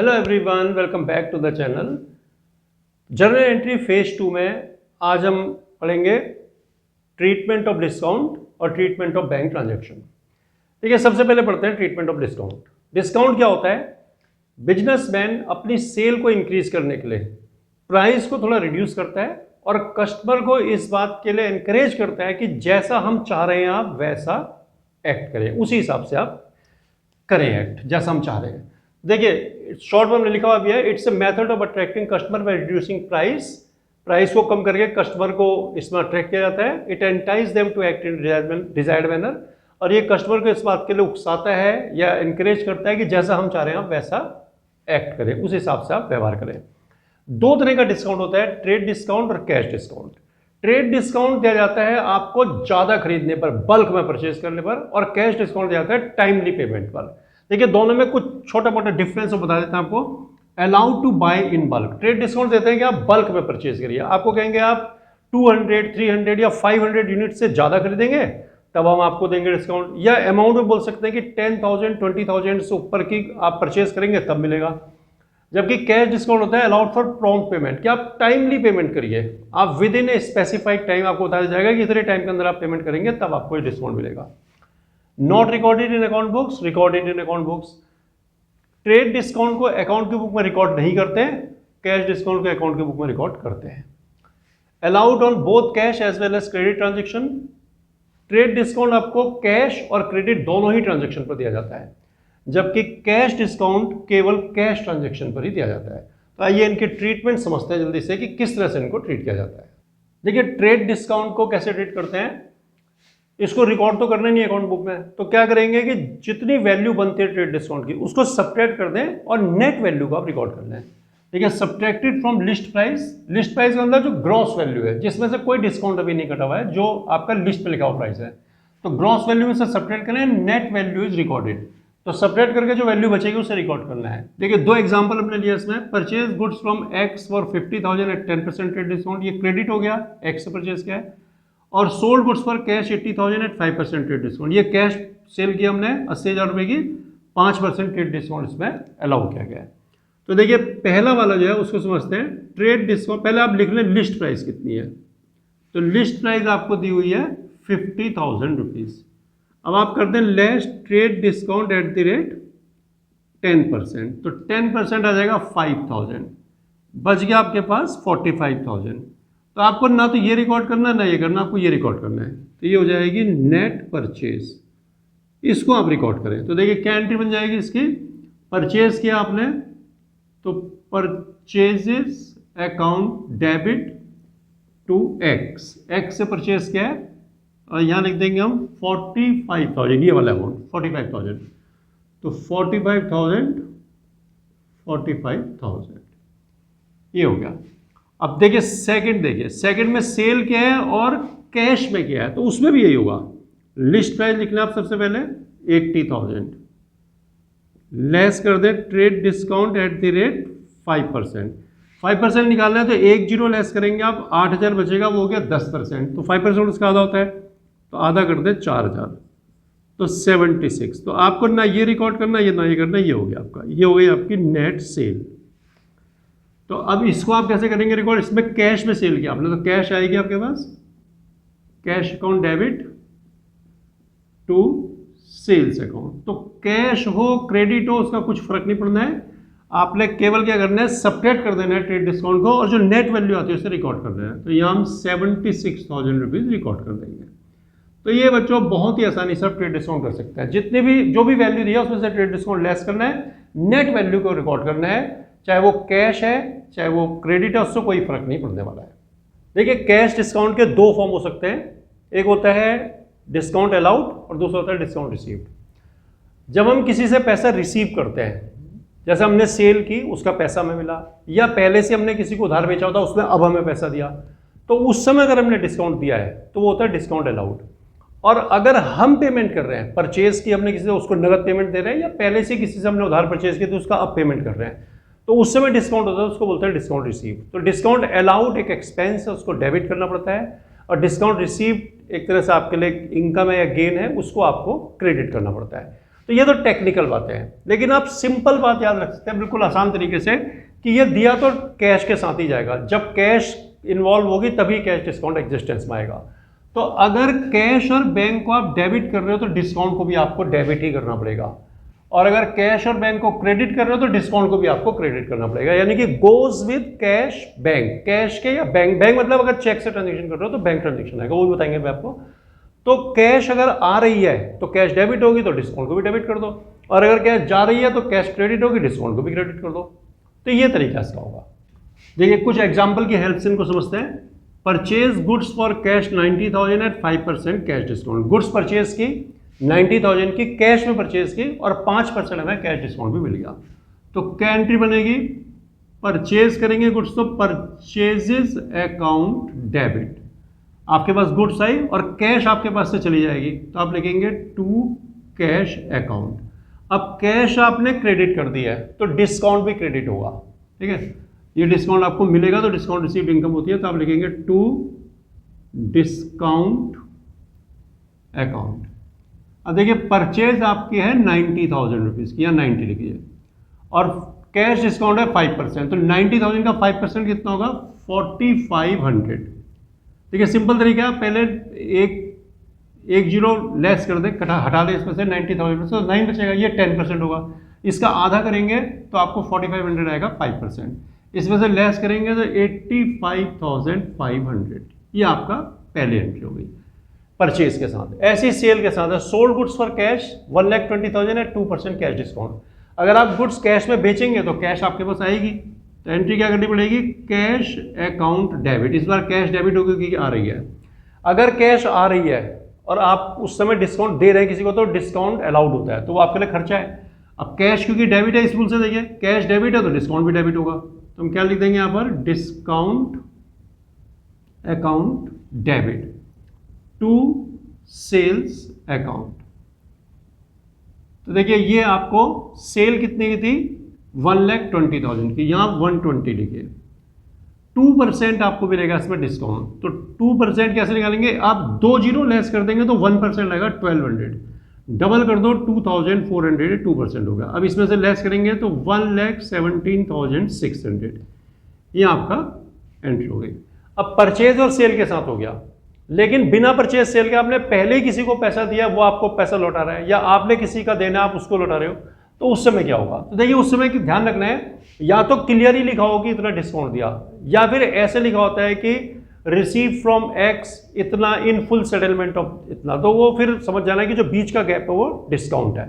Hello everyone, welcome back to the channel. Journal entry phase 2 में आज हम पढ़ेंगे ट्रीटमेंट ऑफ डिस्काउंट और ट्रीटमेंट ऑफ बैंक ट्रांजैक्शन। ठीक है, सबसे पहले पढ़ते हैं ट्रीटमेंट ऑफ डिस्काउंट। डिस्काउंट क्या होता है? बिजनेसमैन अपनी सेल को इंक्रीज करने के लिए प्राइस को थोड़ा रिड्यूस करता है और कस्टमर को इस बात के लिए एनकरेज करता है कि जैसा हम चाह रहे हैं आप वैसा एक्ट करें, उसी हिसाब से आप करें एक्ट जैसा हम चाह रहे हैं। देखिए शॉर्ट में लिखा हुआ भी है, it's a method of attracting customer by reducing price को कम करके कस्टमर को इसमें अट्रैक्ट किया जाता है। It entices them to act in desired manner, और ये कस्टमर को इस बात के लिए उकसाता है या इनकरेज करता है कि जैसा हम चाह रहे हैं आप वैसा एक्ट करें, उस हिसाब से आप व्यवहार करें। दो तरह का डिस्काउंट होता है, ट्रेड डिस्काउंट और कैश डिस्काउंट। ट्रेड डिस्काउंट दिया जाता है आपको ज्यादा खरीदने पर, बल्क में परचेज करने पर, और कैश डिस्काउंट दिया जाता है टाइमली पेमेंट पर। देखिए दोनों में कुछ छोटा मोटा डिफरेंस बता देते हैं आपको। Allowed to buy in bulk, trade discount देते हैं कि आप बल्क में परचेज करिए। आपको कहेंगे आप 200, 300 या 500 यूनिट से ज्यादा खरीदेंगे तब हम आपको देंगे डिस्काउंट, या अमाउंट में बोल सकते हैं कि 10,000, 20,000 से ऊपर की आप परचेज करेंगे तब मिलेगा। जबकि कैश डिस्काउंट होता है अलाउड फॉर प्रॉम्प्ट पेमेंट, कि आप टाइमली पेमेंट करिए, आप with in a specified time, आपको बताया जाएगा कि इतने टाइम के अंदर आप पेमेंट करेंगे तब आपको ये डिस्काउंट मिलेगा। Not recorded in account books, recorded in account books. Trade discount को अकाउंट की बुक में रिकॉर्ड नहीं करते हैं, कैश डिस्काउंट को अकाउंट की बुक में रिकॉर्ड करते हैं। Allowed on both cash as well as credit transaction. Trade discount आपको कैश और क्रेडिट दोनों ही ट्रांजेक्शन पर दिया जाता है, जबकि कैश डिस्काउंट केवल कैश ट्रांजेक्शन पर ही दिया जाता है। तो आइए इनके ट्रीटमेंट समझते हैं जल्दी से कि किस तरह से इनको ट्रीट किया जाता है। देखिए ट्रेड डिस्काउंट को कैसे ट्रीट करते हैं, इसको रिकॉर्ड तो करना नहीं है अकाउंट बुक में, तो क्या करेंगे कि जितनी वैल्यू बनती है ट्रेड डिस्काउंट की उसको सब्ट्रैक्ट कर दें और नेट वैल्यू को आप रिकॉर्ड कर लें। ठीक है, subtracted from list price. List price के अंदर जो ग्रॉस वैल्यू है, जिसमें से कोई डिस्काउंट अभी नहीं कटा हुआ है, जो आपका लिस्ट पे लिखा हुआ प्राइस है, तो ग्रॉस वैल्यू में से सब्ट्रैक्ट करें, नेट वैल्यू इज रिकॉर्डेड, तो सब्ट्रैक्ट करके जो वैल्यू बचेगी उसे रिकॉर्ड करना है। देखिए दो एग्जांपल हमने लिया इसमें, purchase goods from X for 50,000 at 10% trade discount, ये क्रेडिट हो गया, एक्स से परचेज किया है। और sold goods for cash 80,000 at 5% trade discount, ये कैश सेल किया हमने 80,000 रुपये की, 5% ट्रेड डिस्काउंट इसमें अलाउ किया गया है। तो देखिए पहला वाला जो है उसको समझते हैं, ट्रेड डिस्काउंट। पहले आप लिख लें लिस्ट प्राइस कितनी है, तो लिस्ट प्राइस आपको दी हुई है 50,000 रुपीज़। अब आप करते हैं less trade discount at the rate 10%, तो 10% आ जाएगा 5,000, बच गया आपके पास 45,000। तो आपको ना तो ये रिकॉर्ड करना ना ये करना, आपको ये रिकॉर्ड करना है, तो ये हो जाएगी नेट परचेज, इसको आप रिकॉर्ड करें। तो देखिए क्या एंट्री बन जाएगी इसकी, परचेज किया आपने तो purchases account debit to X, X से परचेज किया है और यहाँ लिख देंगे हम 45,000, ये वाला अमाउंट 45,000, तो 45,000 ये हो गया। अब देखिए सेकंड, देखिए सेकंड में सेल क्या है और कैश में क्या है, तो उसमें भी यही होगा। लिस्ट प्राइस लिखना आप सबसे पहले 80,000, लेस कर दे trade discount at the rate 5% निकालना है, तो एक जीरो लेस करेंगे आप, 8,000 बचेगा, वो हो गया 10%, तो 5% उसका आधा होता है, तो आधा कर दे 4,000, तो 76। तो आपको ना ये रिकॉर्ड करना, ये ना ये करना, ये हो गया आपका, ये हो गई आपकी नेट सेल। तो अब इसको आप कैसे करेंगे रिकॉर्ड, इसमें कैश में सेल किया आपने, तो कैश आएगी आपके पास, cash account debit to sales account. तो कैश हो क्रेडिट हो उसका कुछ फर्क नहीं पड़ना है, आपने केवल क्या करना है, सब्ट्रैक्ट कर देना है ट्रेड डिस्काउंट को और जो नेट वैल्यू आती है उसे रिकॉर्ड कर देना है। तो यहाँ हम 76,000 रुपीज़ रिकॉर्ड कर देंगे। तो ये बच्चों बहुत ही आसानी से ट्रेड डिस्काउंट कर सकते हैं, जितने भी जो भी वैल्यू दिया उसमें से ट्रेड डिस्काउंट लेस करना है, नेट वैल्यू को रिकॉर्ड करना है, चाहे वो कैश है चाहे वो क्रेडिट है, उससे कोई फर्क नहीं पड़ने वाला है। देखिए कैश डिस्काउंट के दो फॉर्म हो सकते हैं, एक होता है डिस्काउंट अलाउड और दूसरा होता है डिस्काउंट रिसीव्ड। जब हम किसी से पैसा रिसीव करते हैं, जैसे हमने सेल की उसका पैसा हमें मिला, या पहले से हमने किसी को उधार बेचा होता उसमें अब हमें पैसा दिया, तो उस समय अगर हमने डिस्काउंट दिया है तो वो होता है डिस्काउंट अलाउड। और अगर हम पेमेंट कर रहे हैं, परचेज की हमने किसी से, उसको नगद पेमेंट दे रहे हैं, या पहले से किसी से हमने उधार परचेज की तो उसका अब पेमेंट कर रहे हैं, तो उस समय डिस्काउंट होता है, उसको बोलते हैं डिस्काउंट रिसीव। तो डिस्काउंट अलाउड एक एक्सपेंस है, उसको डेबिट करना पड़ता है, और डिस्काउंट रिसीव एक तरह से आपके लिए इनकम है या गेन है, उसको आपको क्रेडिट करना पड़ता है। तो ये तो टेक्निकल बातें हैं, लेकिन आप सिंपल बात याद रख सकते हैं बिल्कुल आसान तरीके से कि ये दिया तो कैश के साथ ही जाएगा, जब कैश इन्वॉल्व होगी तभी कैश डिस्काउंट एग्जिस्टेंस में आएगा। तो अगर कैश और बैंक को आप डेबिट कर रहे हो तो डिस्काउंट को भी आपको डेबिट ही करना पड़ेगा, और अगर कैश और बैंक को क्रेडिट कर रहे हो तो डिस्काउंट को भी आपको क्रेडिट करना पड़ेगा, यानी कि goes with cash bank, cash के या बैंक, बैंक मतलब अगर चेक से ट्रांजेक्शन कर रहे हो तो बैंक ट्रांजेक्शन आएगा, वो भी बताएंगे मैं आपको। तो कैश अगर आ रही है तो कैश डेबिट होगी तो डिस्काउंट को भी डेबिट कर दो, और अगर कैश जा रही है तो कैश क्रेडिट होगी, डिस्काउंट को भी क्रेडिट कर दो। तो ये तरीका इसका होगा। देखिए कुछ एग्जाम्पल की हेल्प से इनको समझते हैं। Purchase goods for cash 90,000 at 5% cash discount, goods purchase की 90,000 की कैश में परचेज की और 5% हमें कैश डिस्काउंट भी मिल गया। तो क्या एंट्री बनेगी, परचेज करेंगे गुड्स तो परचेजेस अकाउंट डेबिट, आपके पास गुड्स आई और कैश आपके पास से चली जाएगी तो आप लिखेंगे टू कैश अकाउंट। अब कैश आपने क्रेडिट कर दिया है तो डिस्काउंट भी क्रेडिट होगा, ठीक है, ये डिस्काउंट आपको मिलेगा तो डिस्काउंट रिसीव्ड इनकम होती है, तो आप लिखेंगे टू डिस्काउंट अकाउंट। अब देखिए परचेज आपकी है 90,000 रुपीज़ की, या 90 लिखिए, और कैश डिस्काउंट है 5%, तो 90,000 का 5% कितना होगा 4,500। देखिए सिंपल तरीका है, पहले एक जीरो लेस कर दे, हटा दे इसमें से 90,000 में से, तो 9 बचेगा, ये 10% होगा। इसका आधा करेंगे तो आपको 4,500 आएगा, 5%। इसमें से लेस करेंगे तो 85,500, ये आपका पहली एंट्री हो गई परचेज के साथ। ऐसी सेल के साथ है sold goods for cash 1,20,000 at 2% cash discount. अगर आप गुड्स कैश में बेचेंगे तो कैश आपके पास आएगी, तो एंट्री क्या करनी पड़ेगी, कैश अकाउंट डेबिट। इस बार कैश डेबिट होगी क्योंकि आ रही है। अगर कैश आ रही है और आप उस समय डिस्काउंट दे रहे हैं किसी को तो डिस्काउंट अलाउड होता है, तो वो आपके लिए खर्चा है। अब कैश क्योंकि डेबिट है, इस रूल से देखिए कैश डेबिट है तो डिस्काउंट भी डेबिट होगा, तो हम क्या लिख देंगे यहाँ पर, discount account debit to sales account. तो देखिए ये आपको सेल कितने की थी, 1,20,000 की, यहाँ 120 लिखिए, 2% आपको मिलेगा इसमें डिस्काउंट। तो 2% कैसे निकालेंगे, आप 2 जीरो लेस कर देंगे तो 1% आएगा 1,200, डबल कर दो 2,400, 2% होगा। अब इसमें से लेस करेंगे तो 1,17,600, ये आपका एंट्री हो गई। अब परचेज और सेल के साथ हो गया, लेकिन बिना परचेज सेल के आपने पहले ही किसी को पैसा दिया, वो आपको पैसा लौटा रहा है, या आपने किसी का देना आप उसको लौटा रहे हो, तो उस समय क्या होगा। तो देखिए उस समय की ध्यान रखना है, या तो क्लियर ही लिखा हो कि इतना डिस्काउंट दिया, या फिर ऐसे लिखा होता है कि रिसीव फ्रॉम एक्स इतना इन फुल सेटलमेंट ऑफ इतना, तो वो फिर समझ जाना है कि जो बीच का गैप है वो डिस्काउंट है।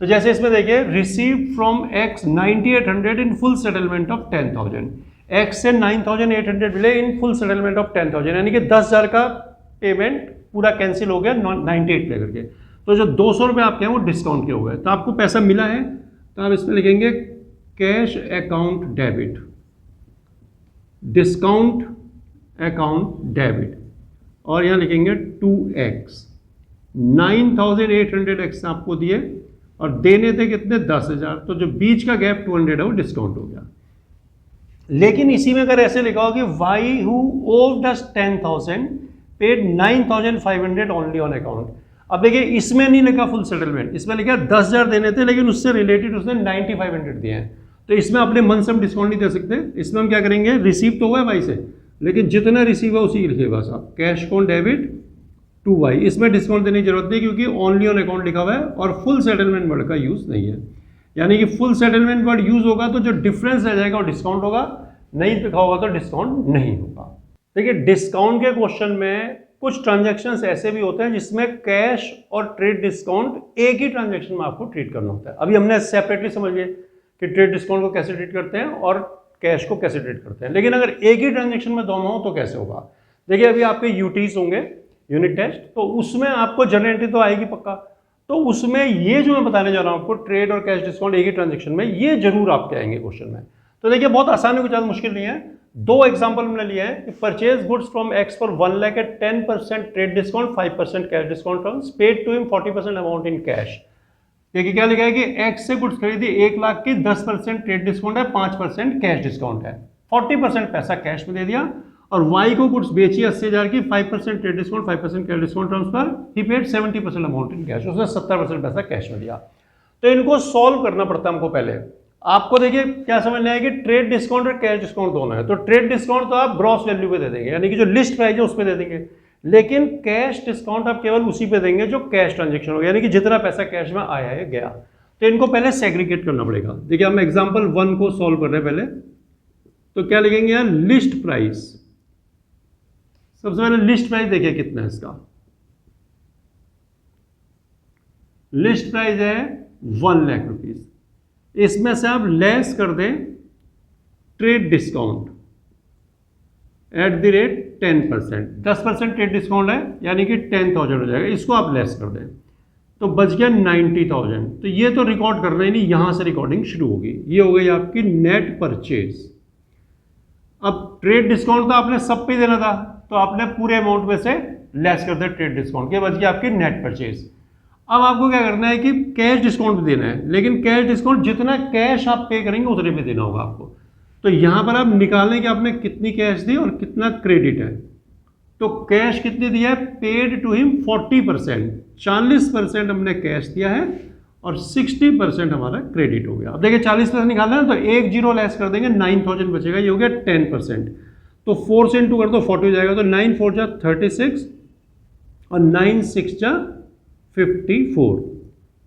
तो जैसे इसमें देखिए receive from x 9,800 in full settlement of 10,000, x से 9,800 मिले इन फुल सेटलमेंट ऑफ 10,000, यानी कि 10,000 का पेमेंट पूरा कैंसिल हो गया 98 पे करके, तो जो 200 रुपये आपके हैं वो डिस्काउंट के हो गए, तो आपको पैसा मिला है, तो आप इसमें लिखेंगे cash account debit, discount account debit, और यहाँ लिखेंगे 2x, 9,800 आपको दिए और देने थे कितने 10,000, तो जो बीच का गैप 200 है वो डिस्काउंट हो गया। लेकिन इसी में अगर ऐसे लिखा हो कि Y who owed us 10,000 paid 9,500 only on account. अब देखिए इसमें नहीं लिखा फुल सेटलमेंट, इसमें लिखा 10,000 देने थे लेकिन उससे रिलेटेड उसने 9,500 दिए हैं, तो इसमें अपने मन से हम डिस्काउंट नहीं दे सकते। इसमें हम क्या करेंगे, रिसीव तो हुआ है वाई से, लेकिन जितना रिसीव है उसी लिखिए बस आप, cash account debit to Y, इसमें डिस्काउंट देने की जरूरत नहीं क्योंकि ओनली ऑन अकाउंट लिखा हुआ है और फुल सेटलमेंट वर्ड का यूज नहीं है, यानी कि फुल सेटलमेंट वर्ड यूज होगा तो जो डिफरेंस रह जाएगा वो डिस्काउंट होगा, नहीं लिखा होगा तो डिस्काउंट नहीं होगा। देखिए डिस्काउंट के क्वेश्चन में कुछ ट्रांजैक्शंस ऐसे भी होते हैं जिसमें कैश और ट्रेड डिस्काउंट एक ही ट्रांजैक्शन में आपको ट्रीट करना होता है। अभी हमने सेपरेटली समझ लिए कि ट्रेड डिस्काउंट को कैसे ट्रीट करते हैं और कैश को कैसे ट्रीट करते हैं, लेकिन अगर एक ही ट्रांजैक्शन में दोनों हो तो कैसे होगा। देखिए अभी आपके यूटीज होंगे यूनिट टेस्ट, तो उसमें आपको जनरल एंट्री तो आएगी पक्का, तो उसमें ये जो मैं बताने जा रहा हूँ आपको ट्रेड और कैश डिस्काउंट एक ही ट्रांजैक्शन में, ये जरूर आपके आएंगे क्वेश्चन में। तो देखिए बहुत आसान है, कुछ ज़्यादा मुश्किल नहीं है। दो एग्जांपल हमने लिए हैं, purchase goods from X for 1 lakh at 10% trade discount 5% cash discount terms paid to him 40% amount in cash. देखिए क्या लिखा है कि एक्स से गुड्स खरीदी 1 लाख की, 10% ट्रेड डिस्काउंट है, 5% कैश डिस्काउंट है, 40% पैसा कैश में दे दिया, और वाई को गुड्स बेची 80,000 की, 5% trade discount 5% cash discount terms पर ही पेड 70% अमाउंट इन कैश, उसने 70% पैसा कैश में दिया। तो इनको सॉल्व करना पड़ता है हमको पहले। आपको देखिए क्या समझना है कि ट्रेड डिस्काउंट और कैश डिस्काउंट दोनों है। तो ट्रेड डिस्काउंट तो आप ग्रॉस वैल्यू पे दे देंगे, यानी कि जो लिस्ट प्राइस है उस पे दे देंगे, लेकिन कैश डिस्काउंट आप केवल उसी पे देंगे जो कैश ट्रांजेक्शन हो गया, यानी कि जितना पैसा कैश में आया है गया। तो इनको पहले सेग्रीगेट करना पड़ेगा। देखिए हम एग्जाम्पल 1 को सॉल्व कर रहे हैं पहले। तो क्या लिखेंगे यार, लिस्ट प्राइस। सबसे पहले लिस्ट प्राइस देखिए कितना है इसका। लिस्ट प्राइस है 1 लाख रुपीज। इसमें से आप लेस कर दें trade discount at the rate 10%। 10% trade discount है, यानी कि 10,000 हो जाएगा। इसको आप लेस कर दें तो बच गया 90,000। तो ये तो रिकॉर्ड कर रहे हैं नहीं, यहां से रिकॉर्डिंग शुरू होगी। ये हो गई आपकी नेट परचेज। अब ट्रेड डिस्काउंट तो आपने सब पे देना था, तो आपने पूरे अमाउंट में से लेस कर दिया ट्रेड डिस्काउंट के, बच गया आपकी नेट परचेज। अब आपको क्या करना है कि कैश डिस्काउंट भी देना है, लेकिन कैश डिस्काउंट जितना कैश आप पे करेंगे उतने पे देना होगा आपको। तो यहां पर आप निकालें कि आपने कितनी कैश दी और कितना क्रेडिट है। तो कैश कितनी दिया है, पेड टू हिम 40%, 40% हमने कैश दिया है और 60% हमारा क्रेडिट हो गया। अब देखिए 40% निकालना है तो एक जीरो लेस कर देंगे, 9,000 बचेगा, ये हो गया 10%। तो 4 से इंटू कर दो 40 हो जाएगा। तो 9 4 जा 36 और 9 6 जा 54।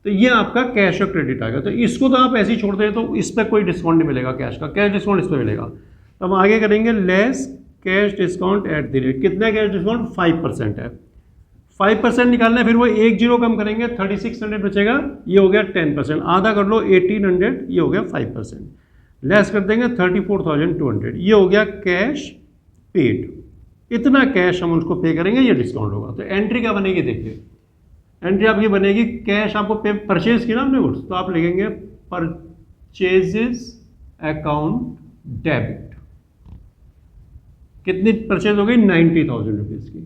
तो ये आपका कैश और क्रेडिट आ गया। तो इसको तो आप ऐसे ही छोड़ दें तो इस पर कोई डिस्काउंट नहीं मिलेगा कैश का, कैश डिस्काउंट इस पर मिलेगा। तो हम आगे करेंगे less cash discount at the rate. कितना कैश डिस्काउंट, 5% है। 5% निकालना है, फिर वो एक जीरो कम करेंगे, 3600 बचेगा, ये हो गया 10%। आधा कर लो 1800, ये हो गया 5%। लेस कर देंगे 34,200, ये हो गया कैश पेड। इतना कैश हम उसको पे करेंगे, ये डिस्काउंट होगा। तो एंट्री क्या बनेगी देखिए, एंट्री आपकी बनेगी, कैश आपको पे परचेज किया ना आपने गुड्स, तो आप लिखेंगे परचेजेस अकाउंट डेबिट। कितनी परचेज हो गई, 90,000 रुपीज़ की,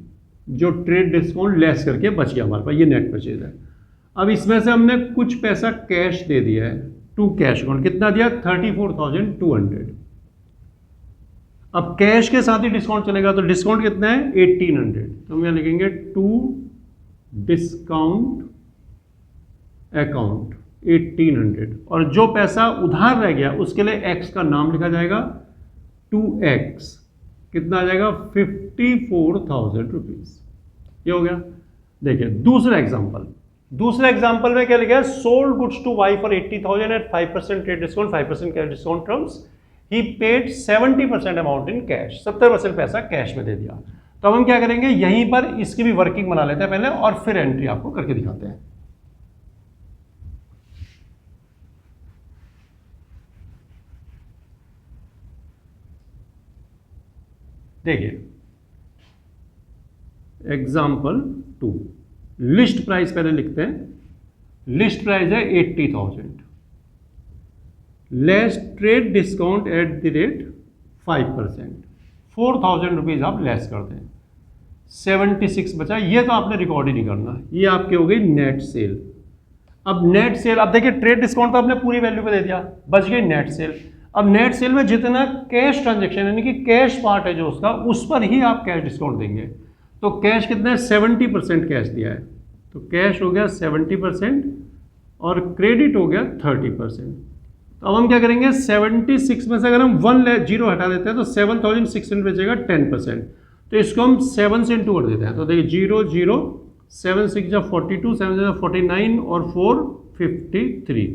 जो ट्रेड डिस्काउंट लेस करके बच गया हमारे पास, ये नेट परचेज है। अब इसमें से हमने कुछ पैसा कैश दे दिया है टू कैश अकाउंट। कितना दिया, 34,200। अब कैश के साथ ही डिस्काउंट चलेगा, तो डिस्काउंट कितना है, 1,800। तो हम यहाँ लिखेंगे टू डिस्काउंट अकाउंट 1,800, और जो पैसा उधार रह गया उसके लिए एक्स का नाम लिखा जाएगा 2x। कितना आ जाएगा, 54,000 रुपीज। ये हो गया। देखिए दूसरा एग्जांपल में क्या लिखा है, sold goods to Y for 80,000 at 5% trade discount, 5% cash discount terms. ही पेड 70% अमाउंट इन कैश। 70% पैसा कैश में दे दिया। तो अब हम क्या करेंगे, यहीं पर इसकी भी वर्किंग बना लेते हैं पहले, और फिर एंट्री आपको करके दिखाते हैं। देखिए एग्जाम्पल 2, लिस्ट प्राइस पहले लिखते हैं। लिस्ट प्राइस है 80,000, less trade discount at the rate 5%, 4,000 rupees आप लेस कर दें, 76 बचा। ये तो आपने रिकॉर्ड ही नहीं करना, ये आपकी हो गई नेट सेल। अब नेट सेल, अब देखिए ट्रेड डिस्काउंट तो आपने पूरी वैल्यू पे दे दिया, बच गई नेट सेल। अब नेट सेल में जितना कैश ट्रांजेक्शन यानी कि कैश पार्ट है जो उसका, उस पर ही आप कैश डिस्काउंट देंगे। तो कैश कितना है, 70% कैश दिया है, तो कैश हो गया 70% और क्रेडिट हो गया 30%। तो अब हम क्या करेंगे, 76 में से अगर हम 1 जीरो हटा देते हैं तो 7,600 बचेगा, 10%। तो इसको हम 7 से इंटू कर देते हैं। तो देखिए 0 0 7 6 जा 42, 7 जा 49 और 4 53।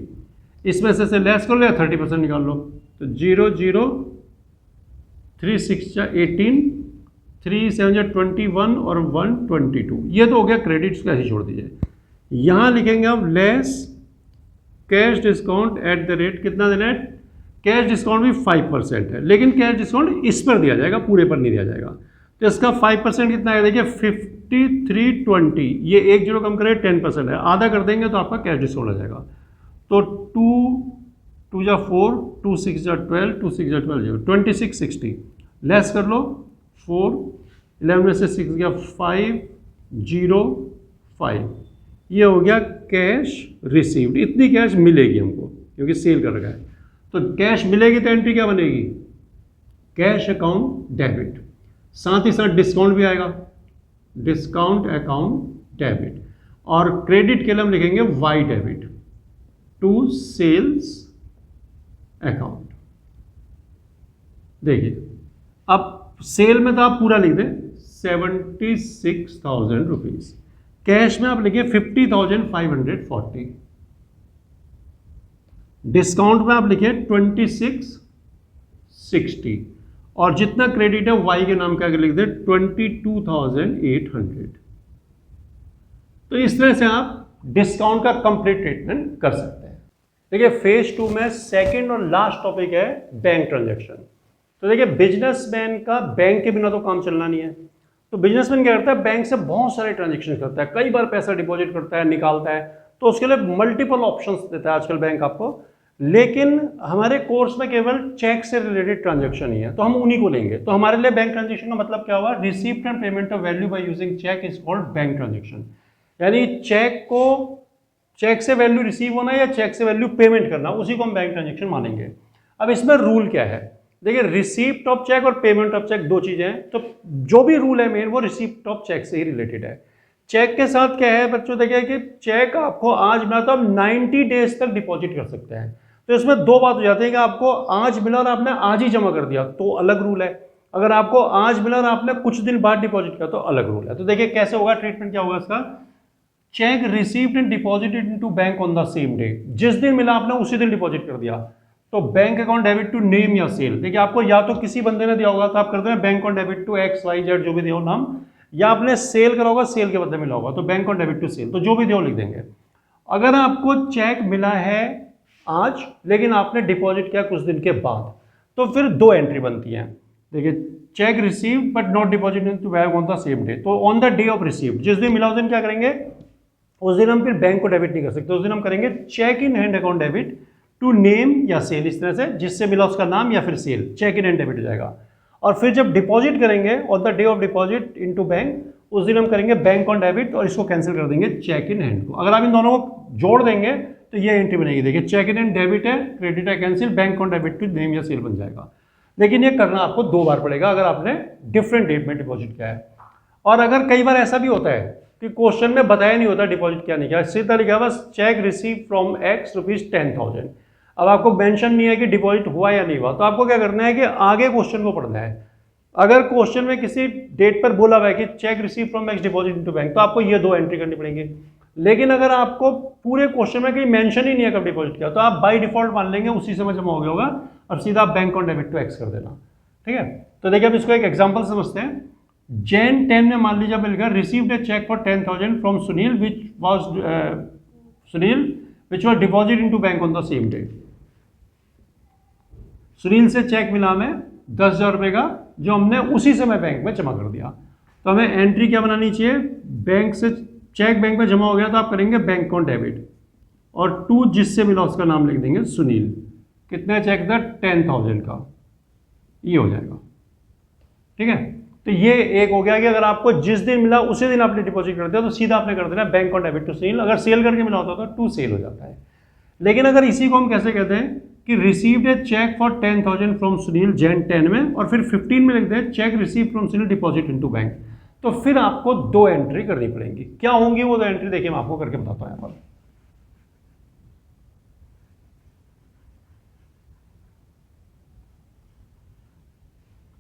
इसमें से लेस कर लो या 30% निकाल लो। तो 0 0 3 6 जा 18, 3 7 जा 21 और 1 22। ये तो हो गया क्रेडिट, इसको ऐसे छोड़ दीजिए। यहाँ लिखेंगे आप less cash discount at the rate, कितना देना है, कैश डिस्काउंट भी 5% है, लेकिन कैश डिस्काउंट इस पर दिया जाएगा, पूरे पर नहीं दिया जाएगा। तो इसका 5% कितना है, देखिए 5320, ये एक जीरो कम करे 10% है, आधा कर देंगे तो आपका कैश डिस्काउंट आ जाएगा। तो 2 2 जा 4, 2 6 जा 12, 2 6 जा 12, 2660 लेस कर लो 4, 11 में से 6 गया 5 0 5, ये हो गया कैश रिसीव्ड। इतनी कैश मिलेगी हमको क्योंकि सेल कर रखा है। तो कैश मिलेगी तो एंट्री क्या बनेगी, कैश अकाउंट डेबिट, साथ ही साथ डिस्काउंट भी आएगा, डिस्काउंट अकाउंट डेबिट, और क्रेडिट के लिए हम लिखेंगे Y debit. To sales account. देखिए अब सेल में तो आप पूरा लिख दें 76,000 रुपीज, कैश में आप लिखिए 50,540, डिस्काउंट में आप लिखिए 2660 और जितना क्रेडिट है वाई के नाम का आगे लिख दें 22,800। तो इस तरह से आप डिस्काउंट का कंप्लीट ट्रीटमेंट कर सकते हैं। देखिए फेज 2 में सेकंड और लास्ट टॉपिक है बैंक ट्रांजैक्शन। तो देखिए बिजनेसमैन का बैंक के बिना तो काम चलना नहीं है, तो बिजनेसमैन क्या करता है, बैंक से बहुत सारे ट्रांजैक्शन करता है, कई बार पैसा डिपॉजिट करता है, निकालता है, तो उसके लिए मल्टीपल ऑप्शंस देता है आजकल बैंक आपको। लेकिन हमारे कोर्स में केवल चेक से रिलेटेड ट्रांजैक्शन ही है, तो हम उन्हीं को लेंगे। तो हमारे लिए बैंक ट्रांजैक्शन का मतलब क्या हुआ, receipt and payment of value by using cheque is called bank transaction. यानी चेक से वैल्यू रिसीव होना या चेक से वैल्यू पेमेंट करना, उसी को हम बैंक ट्रांजैक्शन मानेंगे। अब इसमें रूल क्या है, देखिए रिसीप्ट ऑफ चेक और पेमेंट ऑफ चेक दो चीजें हैं, तो जो भी रूल है मेन वो रिसीप्ट ऑफ चेक से ही रिलेटेड है। चेक के साथ क्या है बच्चों, देखिए कि चेक आपको आज मिला तो आप 90 डेज तक डिपॉजिट कर सकते हैं। तो इसमें दो बात हो जाती है कि आपको आज मिला और आपने आज ही जमा कर दिया तो अलग रूल है, अगर आपको आज मिला और आपने कुछ दिन बाद डिपॉजिट किया तो अलग रूल है। तो देखिए कैसे होगा ट्रीटमेंट, क्या होगा इसका, check received and deposited into bank on the same day, जिस दिन मिला आपने उसी दिन डिपॉजिट कर दिया। तो bank account debit to name या सेल, देखिए आपको या तो किसी बंदे ने दिया होगा तो आप करते हैं bank account debit to X Y Z जो भी दिया हो नाम, या आपने सेल करा होगा सेल के बदले मिला होगा तो bank account debit to sale, तो जो भी दिया लिख देंगे। अगर आपको चेक मिला है आज लेकिन आपने डिपॉजिट किया कुछ दिन के बाद, तो फिर दो एंट्री बनती है। देखिए cheque receive but not deposit into bank on the same day, तो on the day of receive, जिस दिन मिला उस दिन क्या करेंगे, उस दिन हम फिर बैंक को डेबिट नहीं कर सकते, उस दिन हम करेंगे cheque in hand account debit to name या सेल, इस तरह से जिससे मिला उसका नाम या फिर sale, cheque in hand debit हो जाएगा। और फिर जब डिपॉजिट करेंगे on the day of deposit into bank, उस दिन हम करेंगे बैंक ऑन डेबिट और इसको कैंसिल कर देंगे चेक इन हैंड को। अगर आप इन दोनों को जोड़ देंगे तो ये एंट्री बनेगी, देखिए चेक इन हैंड डेबिट है, क्रेडिट है cancel, bank on debit to name या सेल बन जाएगा। लेकिन ये करना आपको दो बार पड़ेगा अगर आपने डिफरेंट डेट में डिपॉजिट किया है। और अगर कई बार ऐसा भी होता है कि क्वेश्चन में बताया नहीं होता डिपॉजिट क्या नहीं किया, सीधा लिखा बस check receive from x rupees 10,000, अब आपको मेंशन नहीं है कि डिपॉजिट हुआ या नहीं हुआ, तो आपको क्या करना है कि आगे क्वेश्चन को पढ़ना है। अगर क्वेश्चन में किसी डेट पर बोला हुआ है कि check receive from x deposit into bank, तो आपको ये दो एंट्री करनी पड़ेगी। लेकिन अगर आपको पूरे क्वेश्चन में कहीं मेंशन ही नहीं है कब डिपॉजिट किया, तो आप बाय डिफॉल्ट मान लेंगे उसी समय जमा हो गया होगा और सीधा आप bank on debit to X कर देना, ठीक है। तो देखिए अब इसको एक एग्जांपल समझते हैं। Jan 10 में मान लीजिए आपने लिखा received a cheque for 10,000 from Sunil which was deposit into bank on the same day. Sunil से चेक मिला हमें 10,000 रुपए का, जो हमने उसी समय बैंक में जमा कर दिया। तो हमें एंट्री क्या बनानी चाहिए, बैंक से चेक बैंक में जमा हो गया तो आप करेंगे बैंक अकाउंट डेबिट और टू जिससे मिला उसका नाम लिख देंगे सुनील, कितना चेक था 10,000 का, ये हो जाएगा, ठीक है। तो ये एक हो गया कि अगर आपको जिस दिन मिला उसी दिन आपने डिपॉजिट कर दिया तो सीधा आपने कर देना bank on debit to sale, अगर सेल करके मिला होता तो टू सेल हो जाता है। लेकिन अगर इसी को हम कैसे कहते हैं कि received a cheque for 10,000 from Sunil Jan 10 में और फिर 15 में लिखते हैं cheque receive from Sunil deposit into bank, तो फिर आपको दो एंट्री करनी पड़ेंगी। क्या होंगी वो दो एंट्री, देखिए मैं आपको करके बताता हूं। यहाँ पर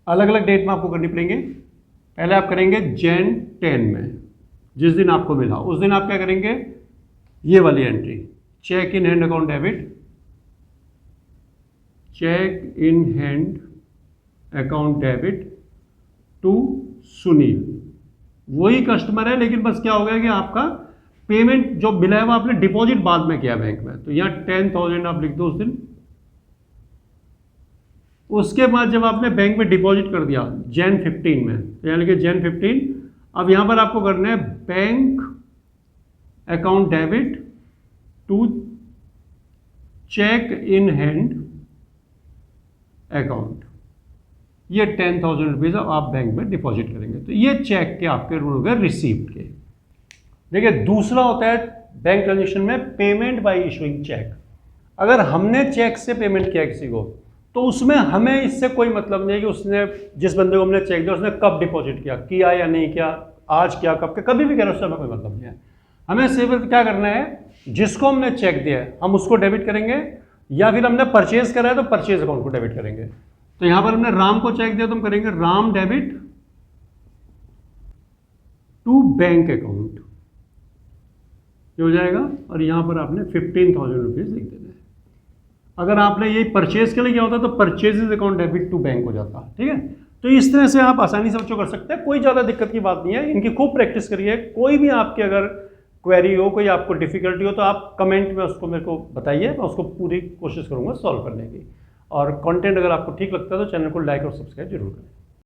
अलग अलग डेट में आपको करनी पड़ेंगे। पहले आप करेंगे Jan 10 में, जिस दिन आपको मिला उस दिन आप क्या करेंगे, ये वाली entry cheque in hand account debit, cheque in hand account debit to Sunil, वही कस्टमर है लेकिन बस क्या हो गया कि आपका पेमेंट जो मिला है वो आपने डिपॉजिट बाद में किया बैंक में, तो यहाँ 10,000 आप लिख दो उस दिन। उसके बाद जब आपने बैंक में डिपॉजिट कर दिया Jan 15 में, तो यानी कि Jan 15, अब यहां पर आपको करना है bank account debit to cheque in hand account, ये 10,000 रुपीज आप बैंक में डिपॉजिट करेंगे। तो ये चेक के आपके रूल हो गए रिसीप्ट के। देखिए दूसरा होता है बैंक ट्रांजेक्शन में पेमेंट बाय इशूइंग चेक। अगर हमने चेक से पेमेंट किया किसी को तो उसमें हमें इससे कोई मतलब नहीं है कि उसने जिस बंदे को हमने चेक दिया उसने कब डिपॉजिट किया या नहीं किया, आज क्या कब के, कभी भी कह रहे उससे हमें कोई मतलब नहीं है। हमें सिर्फ क्या करना है जिसको हमने चेक दिया है हम उसको डेबिट करेंगे, या फिर हमने परचेज करा है तो परचेज अकाउंट को डेबिट करेंगे। तो यहां पर हमने राम को चेक दिया तो हम करेंगे Ram debit to bank account, ये हो जाएगा। और यहां पर आपने 15,000 रुपीज लिख देना है। अगर आपने यही परचेज के लिए किया होता तो purchases account debit to bank हो जाता, ठीक है। तो इस तरह से आप आसानी से बच्चों कर सकते हैं, कोई ज़्यादा दिक्कत की बात नहीं है। इनकी खूब प्रैक्टिस करिए। कोई भी आपकी अगर क्वेरी हो, कोई आपको डिफिकल्टी हो तो आप कमेंट में उसको मेरे को बताइए, मैं उसको पूरी कोशिश करूंगा सॉल्व करने की। और कंटेंट अगर आपको ठीक लगता है तो चैनल को लाइक और सब्सक्राइब जरूर करें।